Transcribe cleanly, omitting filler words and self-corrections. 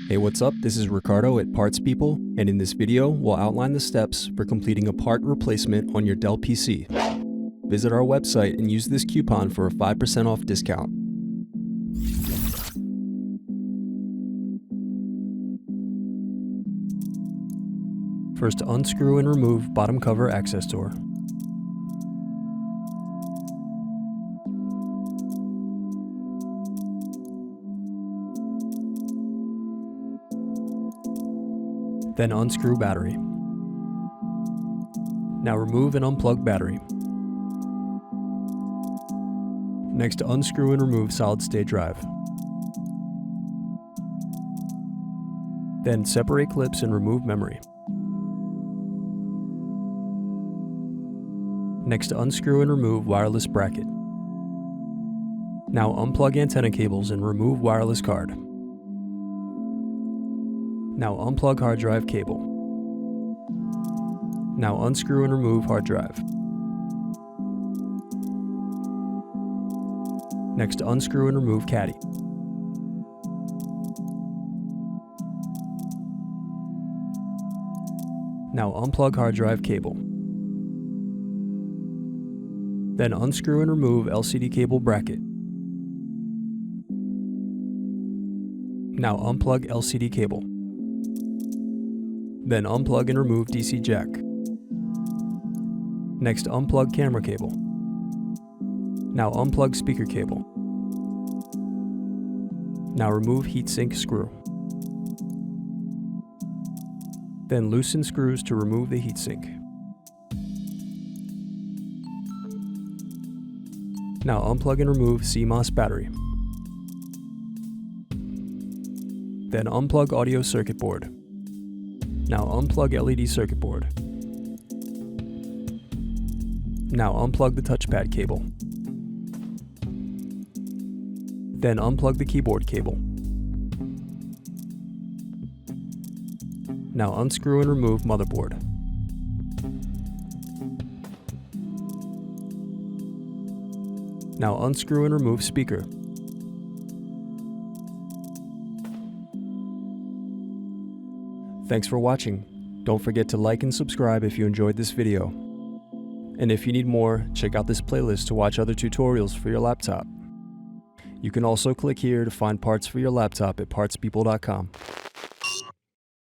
Hey, what's up? This is Ricardo at Parts People, and in this video, we'll outline the steps for completing a part replacement on your Dell PC. Visit our website and use this coupon for a 5% off discount. First, unscrew and remove bottom cover access door. Then unscrew battery. Now remove and unplug battery. Next, unscrew and remove solid-state drive. Then separate clips and remove memory. Next, unscrew and remove wireless bracket. Now unplug antenna cables and remove wireless card. Now unplug hard drive cable. Now unscrew and remove hard drive. Next, unscrew and remove caddy. Now unplug hard drive cable. Then unscrew and remove LCD cable bracket. Now unplug LCD cable. Then unplug and remove DC jack. Next, unplug camera cable. Now unplug speaker cable. Now remove heatsink screw. Then loosen screws to remove the heatsink. Now unplug and remove CMOS battery. Then unplug audio circuit board. Now unplug LED circuit board. Now unplug the touchpad cable. Then unplug the keyboard cable. Now unscrew and remove motherboard. Now unscrew and remove speaker. Thanks for watching. Don't forget to like and subscribe if you enjoyed this video. And if you need more, check out this playlist to watch other tutorials for your laptop. You can also click here to find parts for your laptop at partspeople.com.